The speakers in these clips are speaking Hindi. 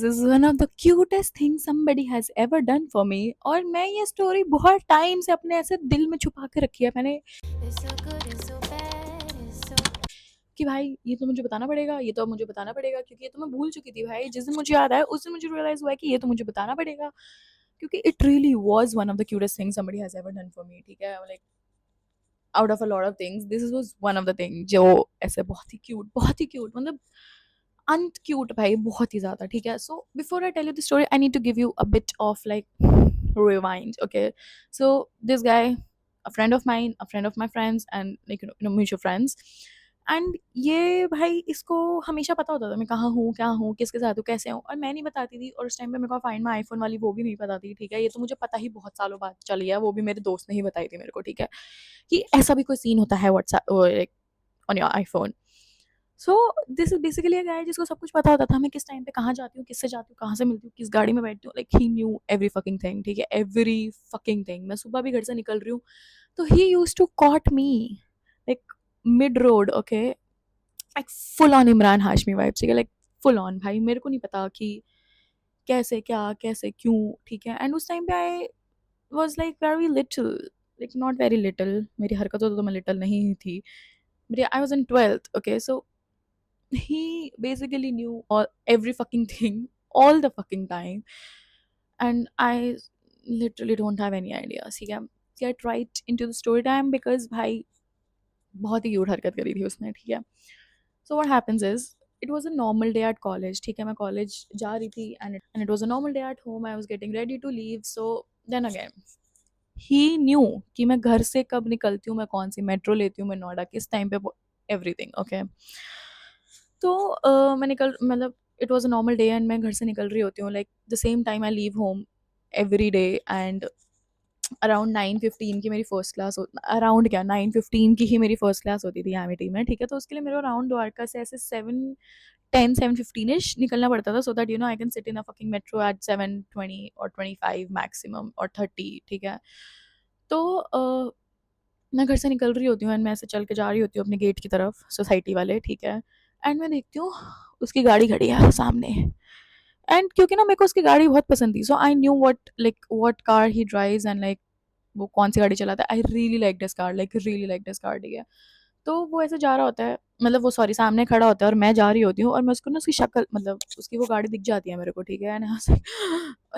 This is one of the cutest thing somebody has ever done for me. और मैं ये स्टोरी बहुत टाइम से अपने ऐसे दिल में छुपा के रखी है मैंने कि भाई ये तो मुझे बताना पड़ेगा, ये तो मुझे बताना पड़ेगा, क्योंकि ये तो मैं भूल चुकी थी भाई। जिस दिन मुझे याद आया उस दिन मुझे रियलाइज़ हुआ है कि ये तो मुझे बताना पड़ेगा, क्योंकि it really was one of the cutest thing somebody has ever done for me, ठीक है? Like out of a lot of things this was one of the thing जो ऐसे बहुत ही क्यूट मतलब अंत क्यूट भाई, बहुत ही ज़्यादा, ठीक है? So before I tell you the story I need to give you a bit of like rewind, okay? So this guy, a friend of mine, a friend of my friends, and like mutual friends, and ये भाई इसको हमेशा पता होता था मैं कहाँ हूँ, क्या हूँ, किसके साथ हूँ, कैसे हूँ, और मैं नहीं बताती थी। और उस टाइम पे मेरे को फाइंड माई आईफोन वाली वो भी नहीं पता थी, ठीक है? ये तो मुझे पता ही बहुत सालों बाद चल गया, वो भी मेरे दोस्त ने ही बताई थी मेरे को, ठीक है? कि ऐसा भी कोई सीन होता है WhatsApp on your iPhone. So this is basically a guy जिसको सब कुछ पता होता था, मैं किस टाइम पे कहाँ जाती हूँ, किससे जाती हूँ, कहाँ से मिलती हूँ, किस गाड़ी में बैठती हूँ। Like he knew every fucking thing, ठीक है? Every fucking thing. मैं सुबह भी घर से निकल रही हूँ तो he used to caught me like mid road, okay? Like full on Imran Hashmi vibe, ठीक है? लाइक फुल ऑन भाई, मेरे को नहीं पता कि कैसे क्या कैसे क्यों, ठीक है? एंड उस टाइम पे I was like very little, like not very little, मेरी हरकतों तो मैं लिटिल नहीं ही थी। I was in 12th, okay? So he basically knew every fucking thing all the fucking time, and I literally don't have any idea, ठीक है? Get right into the story time because भाई बहुत ही क्यूट हरकत करी थी उसने, ठीक है? So what happens is it was a normal day at college, ठीक है? मैं कॉलेज जा रही थी and it was a normal day at home. I was getting ready to leave. So then again he knew कि मैं घर से कब निकलती हूँ, मैं कौन सी मेट्रो लेती हूँ, मैं नोएडा किस टाइम पे, एवरीथिंग, ओके? तो मैं निकल मतलब it was a normal day and मैं घर से निकल रही होती हूँ like the same time I leave home every day. And around 9:15 की मेरी फर्स्ट क्लास हो, अराउंड क्या 9:15 की ही मेरी फर्स्ट क्लास होती थी एमिटी में, ठीक है? तो उसके लिए मेरे को अराउंड द्वारका से ऐसे 7:10 7:15 इश निकलना पड़ता था, so that I can sit in a fucking metro at 7:20 और 25 मैक्सिमम और 30, ठीक है? तो मैं घर से निकल रही होती हूँ एंड मैं ऐसे चल के जा रही होती हूँ अपने गेट की तरफ, सोसाइटी वाले, ठीक है? एंड मैं देखती हूँ उसकी गाड़ी खड़ी है सामने। एंड क्योंकि ना मेरे को उसकी गाड़ी बहुत पसंद थी, so I knew what car he drives and like वो कौन सी गाड़ी चलाता है। I really like this car, like really like this car, ठीक है? तो वो ऐसे जा रहा होता है, मतलब वो सॉरी सामने खड़ा होता है और मैं जा रही होती हूँ और मैं उसको ना उसकी शक्ल मतलब उसकी वो गाड़ी दिख जाती है मेरे को, ठीक है? एंड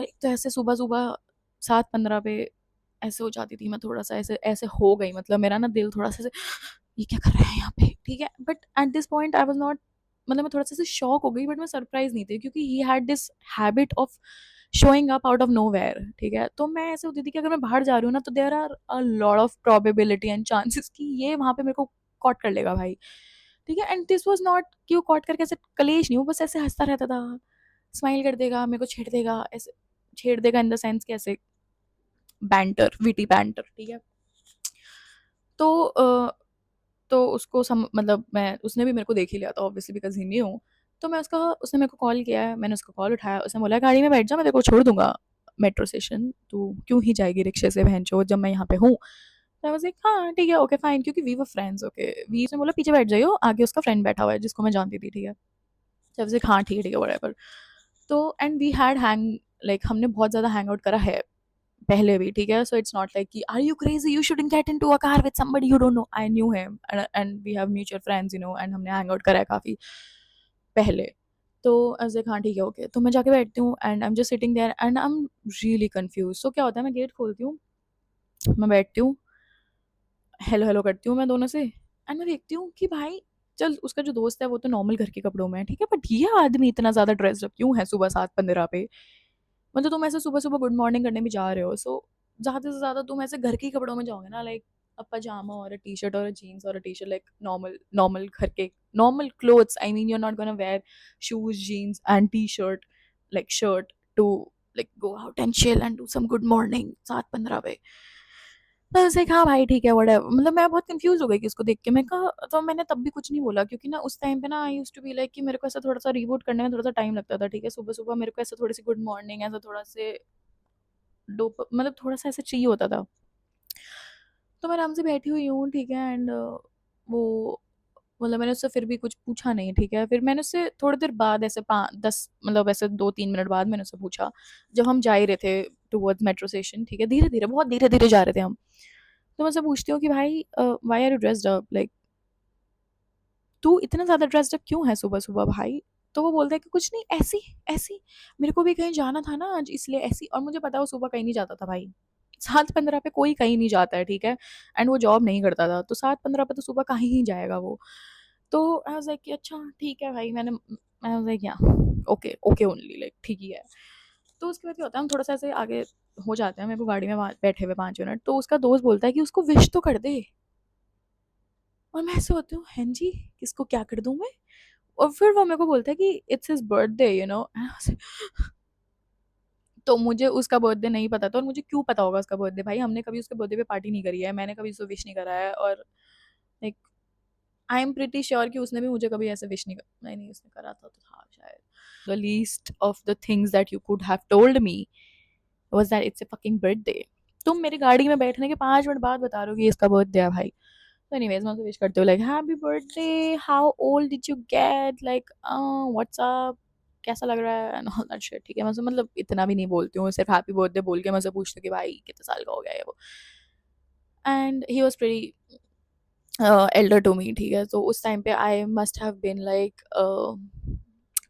एक तो ऐसे सुबह सुबह 7:15 पे ऐसे हो जाती थी मैं, थोड़ा सा ऐसे ऐसे हो गई, मतलब मेरा ना दिल थोड़ा सा ऐसे ये क्या कर रहा है यहाँ पे, ठीक है? But at this point I was not, मतलब मैं थोड़ा सा शॉक हो गई बट मैं सरप्राइज नहीं थी, क्योंकि he had this habit of showing up out of nowhere, ठीक है? तो मैं ऐसे होती थी कि अगर मैं बाहर जा रही हूँ ना तो there are a lot of probability and chances कि ये वहाँ पे मेरे को कॉट कर लेगा भाई, ठीक है? एंड दिस वाज नॉट कि वो कॉट करके ऐसे कलेश नहीं, वो बस ऐसे हंसता रहता था, स्माइल कर देगा, मेरे को छेड़ देगा, ऐसे छेड़ देगा इन द सेंस कैसे बैंटर, विटी बैंटर, ठीक है? तो तो उसको मतलब मैं उसने भी मेरे को देख ही लिया था ऑब्वियसली बिकॉज़ ही न्यू। तो मैं उसका उसने मेरे को कॉल किया है, मैंने उसका कॉल उठाया, उसने बोला गाड़ी में बैठ जा, मैं तेरे को छोड़ दूँगा मेट्रो स्टेशन, तू क्यों ही जाएगी रिक्शे से बहनचोद जब मैं यहाँ पे हूँ। तो आई वाज़ लाइक हाँ, ठीक है, ओके फाइन, क्योंकि we were friends, okay. We उसने बोला पीछे बैठ जाइयो, आगे उसका फ्रेंड बैठा हुआ है जिसको मैं जानती थी, ठीक है? तो आई वाज़ लाइक हाँ, ठीक है, व्हाटएवर। तो एंड वी हैड लाइक हमने बहुत ज़्यादा हैंग आउट करा है पहले भी, ठीक है? सो इट्स नॉट लाइक कि are you crazy, you shouldn't get into a car with somebody you don't know. I knew him and we have mutual friends, and हमने हैंग आउट करा है काफ़ी पहले। तो आई वाज़ लाइक हाँ, ठीक है, ओके। तो मैं जाके बैठती हूँ and I am just sitting there and I am really confused. So क्या होता है, मैं गेट खोलती हूँ, मैं बैठती हूँ, हेलो, हेलो करती हूँ मैं दोनों से एंड मैं देखती हूँ कि भाई चल उसका जो दोस्त है वो तो नॉर्मल घर के कपड़ों में है, ठीक है? बट ये आदमी इतना ज़्यादा ड्रेस्ड अप क्यों है सुबह 7:15 पे? मतलब तुम ऐसे सुबह-सुबह गुड मॉर्निंग करने भी जा रहे हो, सो ज़्यादा से ज़्यादा तुम ऐसे घर के ही कपड़ों में जाओगे ना, लाइक अ पजामा और अ टी-शर्ट और अ जीन्स और a t-shirt, like normal normal घर के normal clothes. I mean you are not gonna wear shoes, jeans and t-shirt, like shirt to like go out and chill and do some good morning 7:15 पे। तो ऐसे ही हाँ भाई ठीक है व्हाटएवर, मतलब मैं बहुत कंफ्यूज़ हो गई कि इसको देख के। मैं कहा तो मैंने तब भी कुछ नहीं बोला, क्योंकि ना उस टाइम पे ना I used to be like कि मेरे को ऐसा थोड़ा-सा रीबूट करने में थोड़ा-सा टाइम लगता था, ठीक है? सुबह-सुबह मेरे को ऐसा थोड़ी-सी गुड मॉर्निंग ऐसा थोड़ा से मतलब थोड़ा-सा ऐसा चाहिए होता था। तो मैं आराम से बैठी हुई हूँ, ठीक है? एंड वो मतलब मैंने उससे फिर भी कुछ पूछा नहीं, ठीक है। फिर मैंने उससे थोड़ी देर बाद ऐसे 5-10 मतलब ऐसे 2-3 मिनट बाद मैंने उससे पूछा, जब हम जा ही रहे थे टुवर्ड्स मेट्रो स्टेशन, ठीक है, धीरे-धीरे बहुत धीरे-धीरे जा रहे थे हम। तो मैं उससे पूछती हूँ कि भाई why are you dressed up? Like तू इतना ज़्यादा ड्रेस्ड अप क्यों है सुबह-सुबह भाई? तो वो बोलता है कि कुछ नहीं, ऐसे ही, ऐसे ही। मेरे को भी कहीं जाना था ना आज, इसलिए ऐसे ही। और मुझे पता है वो सुबह कहीं नहीं जाता था भाई। 7:15 पे कोई कहीं नहीं जाता है, ठीक है? एंड वो जॉब नहीं करता था। तो 7:15 पे तो सुबह कहीं ही जाएगा वो। तो आई वाज़ लाइक कि अच्छा ठीक है भाई। आई वाज़ लाइक या ओके, ओके ओनली, लाइक ठीक ही है। तो उसके बाद क्या होता है, हम थोड़ा-सा ऐसे आगे हो जाते हैं, मेरे को गाड़ी में वहाँ बैठे हुए 5 मिनट, तो उसका दोस्त बोलता है कि उसको विश तो कर दे। और मैं ऐसे होती हूँ, हाँ जी, किसको क्या कर दूँ मैं? और फिर वो मेरे को बोलता है कि it's his birthday, you know. तो मुझे उसका बर्थडे नहीं पता था, और मुझे क्यों पता होगा उसका बर्थडे भाई? हमने कभी उसके बर्थडे पे पार्टी नहीं करी है, मैंने कभी उसको विश नहीं करा है। और like I am pretty sure कि उसने भी मुझे कभी ऐसे विश नहीं करा। नहीं नहीं, उसने करा था तो था शायद। The least of the things that you could have told me was that it's a fucking birthday. तुम मेरी गाड़ी में बैठने के 5 मिनट बाद बता रहे हो कि इसका बर्थडे है भाई। तो एनीवेज मैं उसे विश करते हुए like happy birthday, how old did you get, like what's up, कैसा लग रहा है एंड ऑल दैट शिट, ठीक है। मैं उसे मतलब इतना भी नहीं बोलती हूँ, सिर्फ हैप्पी बर्थडे बोल के मैं उसे पूछती हूँ कि भाई कितने साल का हो गया है वो। And he was pretty elder to me, ठीक है। तो उस टाइम पे I must have been like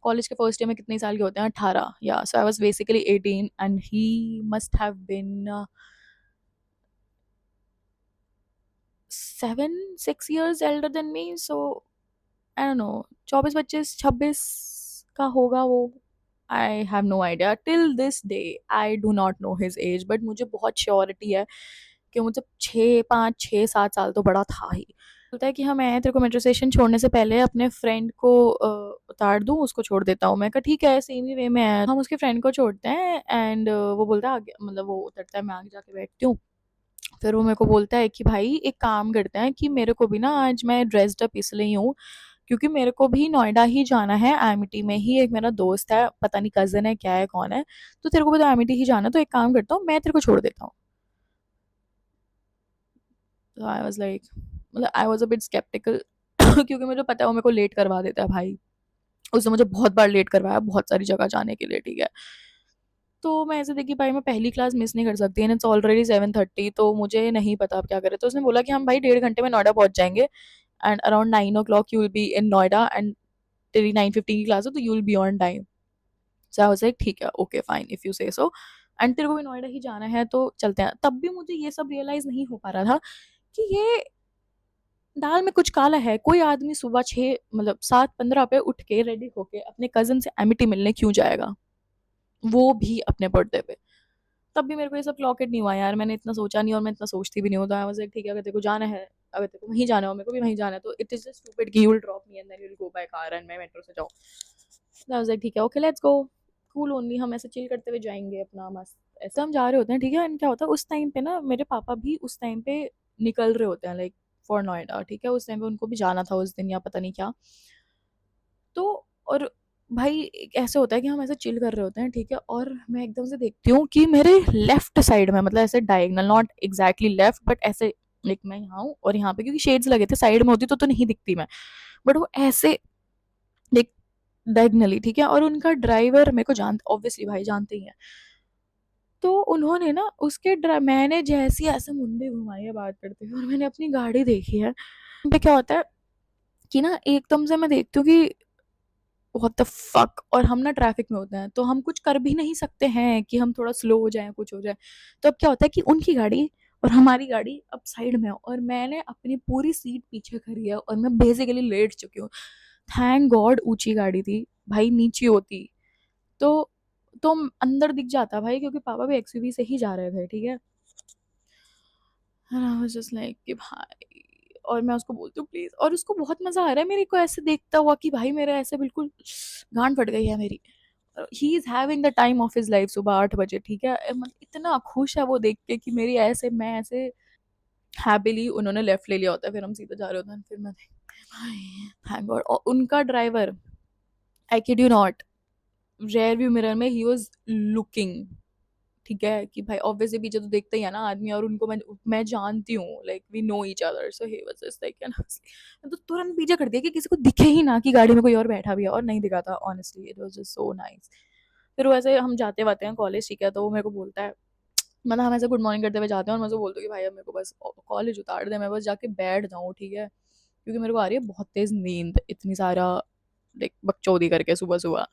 college के फर्स्ट ईयर में कितने साल के होते हैं, 18, या so I was basically 18 and he must have been 7-6 years elder than me, so I don't know, 24-25-26 का होगा वो। I have no idea till this day. I do not know his as, but मुझे बहुत श्योरिटी है कि मुझे 6-5-6-7 साल तो बड़ा था ही। बोलता है कि हाँ मैं तेरे को मेट्रो स्टेशन छोड़ने से पहले अपने फ्रेंड को उतार दूँ, उसको छोड़ देता हूँ। मैं कहा ठीक है, सेम ही वे में है। हम उसके फ्रेंड को छोड़ते हैं एंड वो बोलता है आगे, मतलब वो उतरता है, मैं आगे जाके बैठती हूँ। फिर वो मेरे को बोलता है कि भाई एक काम करते हैं कि मेरे को भी ना आज मैं ड्रेस्ड अप इसलिए ही हूँ क्योंकि मेरे को भी नोएडा ही जाना है। एमिटी में ही एक मेरा दोस्त है, पता नहीं कज़न है क्या है कौन है, तो तेरे को भी तो एमिटी ही जाना है, तो एक काम करता हूँ मैं तेरे को छोड़ देता हूँ। तो आई वाज़ लाइक, मतलब I was a bit sceptical क्योंकि मुझे पता है वो मेरे को लेट करवा देता है भाई। उसने मुझे बहुत बार लेट करवाया बहुत सारी जगह जाने के लिए, ठीक है। तो मैं ऐसे देखी भाई मैं पहली क्लास मिस नहीं कर सकती, एंड इट्स ऑलरेडी 7:30, तो मुझे नहीं पता अब क्या करें। तो उसने बोला कि हम भाई 1.5 घंटे में नोएडा पहुंच जाएंगे and around 9 o'clock you will be in Noida, and तेरी 9:15 की क्लास है तो you will be on time. So I was like ठीक है, ओके फाइन इफ यू से सो, एंड तेरे को भी नोएडा ही जाना है तो चलते हैं। तब भी मुझे ये सब रियलाइज नहीं हो पा रहा था कि ये दाल में कुछ काला है। कोई आदमी सुबह 6 मतलब 7:15 पे उठ के रेडी होके अपने कजन से एमिटी मिलने क्यों जाएगा, वो भी अपने बर्थडे पे। तब भी मेरे को ये सब क्लॉक इट नहीं हुआ यार, मैंने इतना सोचा नहीं और मैं इतना सोचती भी नहीं हूँ। तो आई वाज लाइक ठीक है, अगर तेरे को जाना है, अगर तेरे को वहीं जाना हो, मेरे को भी वहीं जाना है, तो इट इज जस्ट स्टूपिड कि you will drop me and then you will go by car and मैं मेट्रो से जाऊँ। तो आई वाज लाइक ठीक है, okay let's go, cool only, हम ऐसे चिल करते हुए जाएंगे अपना मस्त। ऐसे हम जा रहे होते हैं, ठीक है। एंड क्या होता है उस टाइम पे ना, मेरे पापा भी उस टाइम पे निकल रहे होते हैं लाइक फॉर नोएडा, ठीक है। उस टाइम पे उनको भी जाना था उस दिन या पता नहीं क्या। तो और भाई ऐसे होता है कि हम ऐसे चिल कर रहे होते हैं, ठीक है। और मैं एकदम से देखती हूँ कि मेरे लेफ्ट साइड में, मतलब ऐसे diagonal, not exactly left but ऐसे, लाइक मैं यहाँ हूँ और यहाँ पे क्योंकि शेड्स लगे थे, साइड में होती तो नहीं दिखती मैं, बट वो ऐसे लाइक डायगनली, ठीक है। और उनका ड्राइवर मेरे को जान ऑब्वियसली भाई जानते ही हैं। तो उन्होंने ना मैंने जैसी ऐसे मुंडे घुमाई है बात करते हुए और मैंने अपनी गाड़ी देखी है पे क्या होता है कि ना एकदम से मैं देखती हूँ कि व्हाट द फक, और हम ना ट्रैफिक में होते हैं तो हम कुछ कर भी नहीं सकते हैं कि हम थोड़ा स्लो हो जाएं, कुछ हो जाए। तो अब क्या होता है कि उनकी गाड़ी और हमारी गाड़ी अब साइड में है और मैंने अपनी पूरी सीट पीछे करी है और मैं बेसिकली लेट चुकी हूँ। थैंक गॉड ऊंची गाड़ी थी भाई, नीची होती तो तो अंदर दिख जाता भाई, क्योंकि पापा भी एक्सयूवी से ही जा रहे थे, ठीक है। आई वाज जस्ट लाइक कि भाई, और मैं उसको बोलती हूँ प्लीज, और उसको बहुत मजा आ रहा है मेरे को ऐसे देखता हुआ कि भाई मेरा ऐसे बिल्कुल गांड फट गई है मेरी। He is having the time of his life सुबह 8 बजे, ठीक है। मतलब इतना खुश है वो देख के कि मेरी ऐसे, मैं ऐसे हैप्पीली, उन्होंने लेफ्ट ले लिया होता है, फिर हम सीधे जा रहे होते हैं, फिर मैं भाई थैंक गॉड। और उनका driver, I kid you not, rear view mirror में ही वाज लुकिंग ठीक है, कि भाई ऑब्वियसली पीछे तो देखता ही है ना आदमी, और उनको मैं जानती हूँ, like we know each other, so he was just like, मैं तो तुरंत पीछे कर दिया कि किसी को दिखे ही ना कि गाड़ी में कोई और बैठा भी है, और नहीं दिखा था honestly, it was just so nice. फिर वो ऐसे हम जाते वाते हैं कॉलेज, ठीक है, तो वो मेरे को बोलता है, मतलब हम ऐसे गुड मॉर्निंग करते हुए जाते हैं, और मैं उसको बोलती हूँ कि भाई अब मेरे को बस कॉलेज उतार दे, मैं बस जाके बैठ जाऊँ, ठीक है, क्योंकि मेरे को आ रही है बहुत तेज नींद, इतनी सारा लाइक बकचोदी करके सुबह सुबह।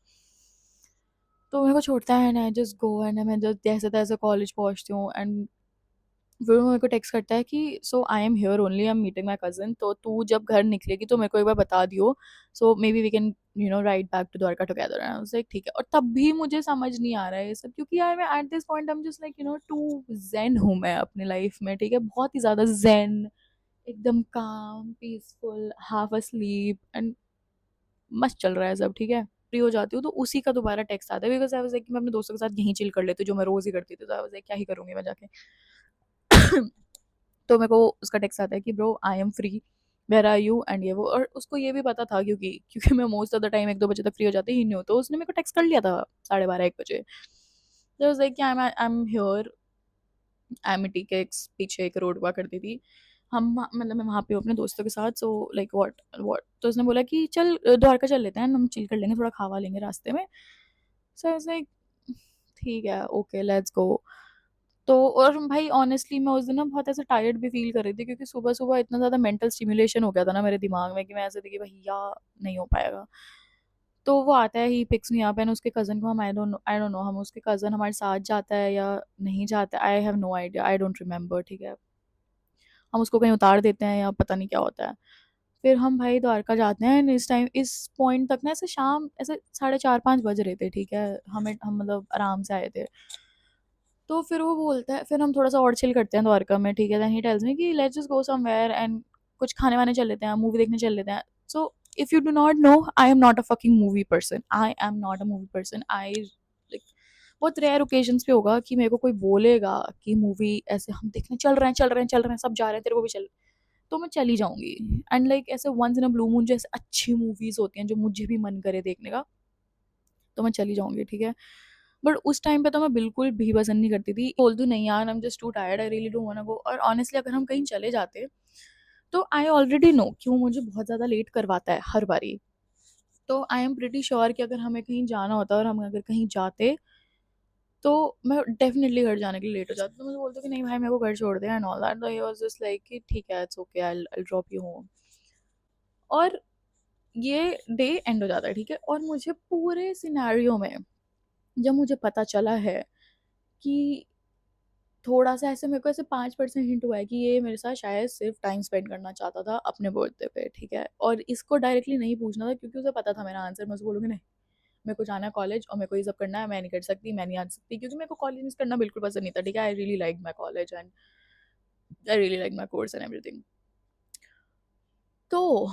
तो मेरे को छोड़ता है, and I just go, and मैं जब जैसे तैसे कॉलेज पहुंचती हूँ, एंड फिर वो मेरे को टेक्स्ट करता है कि so I am here only, I am meeting my cousin, तो तू जब घर निकलेगी तो मेरे को एक बार बता दियो, so maybe we can ride back to Dwarka together. And I was like ठीक है, और तब भी मुझे समझ नहीं आ रहा है ये सब, क्योंकि यार मैं at this point I am just like too zen हूँ मैं अपनी लाइफ में, ठीक है, बहुत ही ज़्यादा ज़ेन, एकदम काम, पीसफुल, हाफ अस्लीप, एंड मस्त चल रहा है सब, ठीक है। फ्री हो जाती हूँ तो उसी का दोबारा टेक्स्ट आता है, बिकॉज़ आई वाज़ लाइक कि मैं अपने दोस्तों के साथ यहीं चिल कर लेती हूँ, जो मैं रोज़ ही करती थी, तो आई वाज़ लाइक क्या ही करूँगी मैं जाके। तो मेरे को उसका टेक्स्ट आता है कि bro I am free, where are you, and ये वो, और उसको ये भी पता था, क्योंकि क्योंकि मैं मोस्ट ऑफ द टाइम 1-2 बजे तक फ्री हो जाती ही नहीं हूँ, तो उसने मेरे को टेक्स्ट कर लिया था 12:30-1 बजे। तो आई वाज़ लाइक कि आई एम हियर, एमिटी के पीछे एक रोड हुआ करती थी, हम मतलब मैं वहाँ पे हूँ अपने दोस्तों के साथ, सो लाइक व्हाट, तो उसने बोला कि चल द्वारका चल लेते हैं, हम चिल कर लेंगे, थोड़ा खावा लेंगे रास्ते में। सो आई वाज़ लाइक ठीक है, ओके, लेट्स गो। तो और भाई ऑनेस्टली मैं उस दिन ना बहुत ऐसे टायर्ड भी फील कर रही थी, क्योंकि सुबह-सुबह इतना ज़्यादा मेंटल स्टिमुलेशन हो गया था ना मेरे दिमाग में, कि मैं ऐसे थी कि भैया नहीं हो पाएगा। तो वो आता है, he picks me up, and उसके कज़न को हम आई डोंट नो हम उसके कज़न हमारे साथ जाता है या नहीं जाता है, I have no idea, I don't remember, ठीक है। हम उसको कहीं उतार देते हैं या पता नहीं क्या होता है। फिर हम भाई द्वारका जाते हैं, एंड इस पॉइंट तक ना ऐसे शाम ऐसे साढ़े 4-5 बज रहे थे, ठीक है। हम मतलब आराम से आए थे। तो फिर वो बोलता है, फिर हम थोड़ा-सा और चिल करते हैं द्वारका में, ठीक है। देन ही टेल्स मी कि let's just go somewhere and कुछ खाने-वाने चल लेते हैं, मूवी देखने चल लेते हैं। So if you do not no, I am not a fucking movie person, I am not a movie person. I like बहुत रेयर ओकेजन्स पे होगा कि मेरे को कोई बोलेगा कि मूवी ऐसे हम देखने चल रहे हैं, चल रहे हैं, चल रहे हैं, सब जा रहे हैं, तेरे को भी चल, तो मैं चली जाऊँगी। एंड लाइक ऐसे once in a blue moon जो ऐसे अच्छी मूवीज़ होती हैं, जो मुझे भी मन करे देखने का, तो मैं चली जाऊँगी, ठीक है। बट उस टाइम पे तो मैं बिल्कुल भी पसंद नहीं करती थी। बोल दूँ नहीं यार, I am just too tired, I really don't want to go, और ऑनेस्टली अगर हम कहीं चले जाते, तो आई ऑलरेडी नो कि वो मुझे बहुत ज़्यादा लेट करवाता है हर बारी। तो आई एम प्रिटी श्योर कि अगर हमें कहीं जाना होता और हम अगर कहीं जाते, तो मैं डेफ़िनिटली घर जाने के लिए लेट हो जाती। तो मुझे बोलते कि नहीं भाई मेरे को घर छोड़ दे एंड ऑल दैट। तो ही वाज़ जस्ट लाइक कि ठीक है, it's okay, I will drop you home. और ये डे एंड हो जाता है, ठीक है? और मुझे पूरे सिनेरियो में जब मुझे पता चला है कि थोड़ा-सा ऐसे मेरे को ऐसे 5% हिंट हुआ है कि ये मेरे साथ शायद सिर्फ़ टाइम स्पेंड करना चाहता था अपने बर्थडे पे, ठीक है? और इसको डायरेक्टली नहीं पूछना था, क्योंकि उसे पता था मेरा आंसर। मैं उसको बोलूँगी नहीं, मेरे को जाना है कॉलेज और मेरे को ये सब करना है, मैं नहीं कर सकती, मैं नहीं आ सकती, क्योंकि मेरे को कॉलेज मिस करना बिल्कुल पसंद नहीं था, ठीक है? I really liked my college and I really liked my course and everything. तो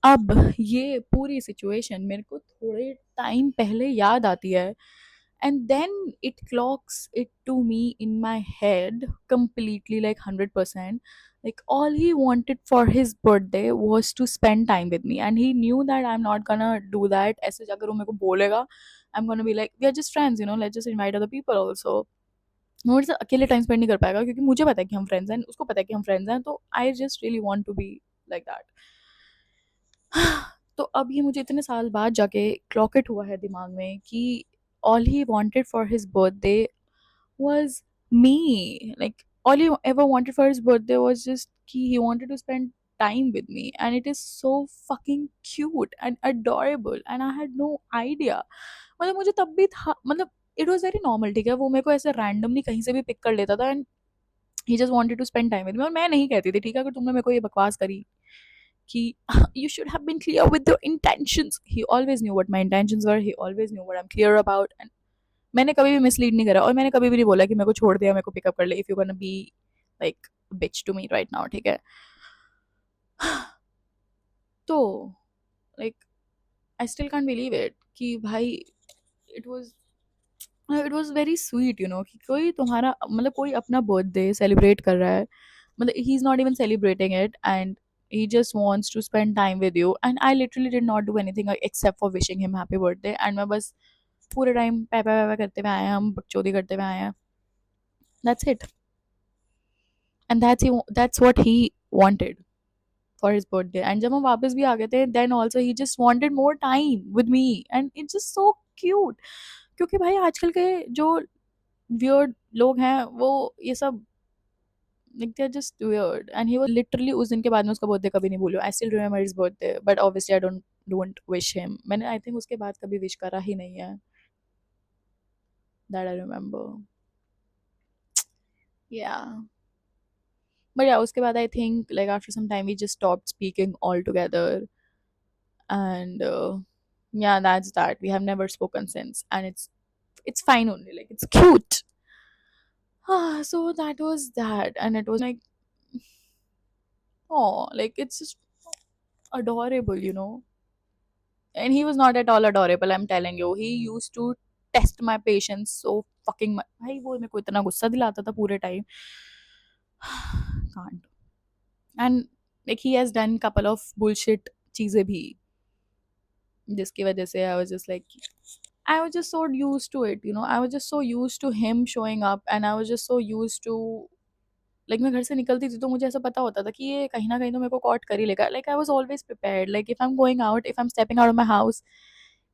अब ये पूरी सिचुएशन मेरे को थोड़े टाइम पहले याद आती है, and then it clocks it to me in my head completely, like 100%, like all he wanted for his birthday was to spend time with me, and he knew that I'm not gonna do that ऐसे अगर वो मेरे को बोलेगा, I'm gonna be like we are just friends, let's just invite other people also। वो मेरे से अकेले टाइम स्पेंड नहीं कर पाएगा, क्योंकि मुझे पता है कि हम फ्रेंड्स हैं, उसको पता है कि हम फ्रेंड्स हैं, तो I just really want to be like that. तो अब ये मुझे इतने साल बाद जाके क्लॉक इट हुआ है दिमाग में कि all he wanted for his birthday was me. Like all he ever wanted for his birthday was just he wanted to spend time with me, and it is so fucking cute and adorable, and I had no idea। मतलब मुझे तब भी था, मतलब it was very normal, ठीक है। वो मेरे को ऐसे randomly कहीं से भी पिक कर लेता था, and he just wanted to spend time with me, और मैं नहीं कहती थी, ठीक है, अगर तुमने मेरे को ये बकवास करी कि you should have been clear with your intentions। He always knew what my intentions were, he always knew what I'm clear about, and मैंने कभी भी मिसलीड नहीं करा, और मैंने कभी भी नहीं बोला कि मेरे को छोड़ दिया, मेरे को पिकअप कर ले, if you gonna be like bitch to me right now, ठीक है। तो like I still can't believe it कि भाई it was it was very sweet, कि कोई तुम्हारा मतलब कोई अपना बर्थडे सेलिब्रेट कर रहा है, मतलब he is not even celebrating it, and he just wants to spend time with you, and I literally did not do anything except for wishing him happy birthday, and मैं बस पूरे टाइम पै पै पै पै करते हुए आए हैं, हम बकचोदी करते हुए आए हैं। That's it. And that's what he wanted for his birthday. And जब हम वापस भी आ गए थे, then also he just wanted more time with me, and it's just so cute. क्योंकि भाई आजकल के जो weird लोग हैं वो ये सब, like they're just weird. And he was literally उस दिन के बाद में उसका बर्थडे कभी नहीं भूलूं. I still remember his birthday, but obviously I don't wish him. मैंने I think उसके बाद कभी विश करा ही नहीं है, that I remember. Yeah. But yeah, उसके बाद I think like after some time we just stopped speaking altogether. And yeah, that's that. We have never spoken since, and it's fine only. Like it's cute. So that was that, and it was like, oh, like it's just adorable. And he was not at all adorable. I'm telling you, he used to test my patience so fucking much. भाई वो मेरे को इतना गुस्सा दिलाता था पूरे time. Can't. And like he has done couple of bullshit चीजें भी, जिसकी वजह से I was just like, I was just so used to it. I was just so used to him showing up, and I was just so used to, like मैं घर से निकलती थी तो मुझे ऐसा पता होता था कि ये कहीं ना कहीं तो मेरे को कॉट कर ही लेगा. Like I was always prepared. Like if I'm going out, if I'm stepping out of my house,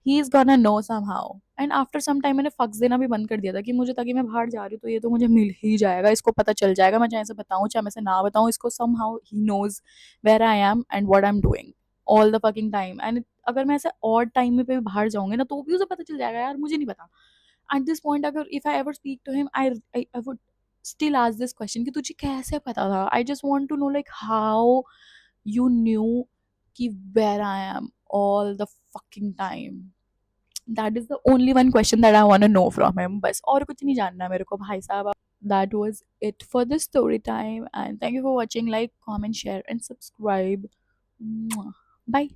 he's gonna know somehow. And after some time मैंने फक्स देना भी बंद कर दिया था कि मुझे, ताकि मैं बाहर जा रही हूँ तो ये तो मुझे मिल ही जाएगा, इसको पता चल जाएगा, मैं चाहे से बताऊँ चाहे मैं से ना बताऊँ, इसको somehow he knows where I am and what I'm doing all the fucking time. And अगर मैं ऐसे और टाइम में पे बाहर जाऊंगी ना तो भी उसे पता चल जाएगा यार, मुझे नहीं पता. एट दिस पॉइंट अगर if I ever speak to him, I would still ask this question कि तुझे कैसे पता था. I just want to know like how you knew कि where I am all the fucking time. That is the only one question that I want to know from him. बस और कुछ नहीं जानना मेरे को भाई साहब. That was it for this story time, and thank you for watching. Like, comment, share and subscribe. Mwah. Bye.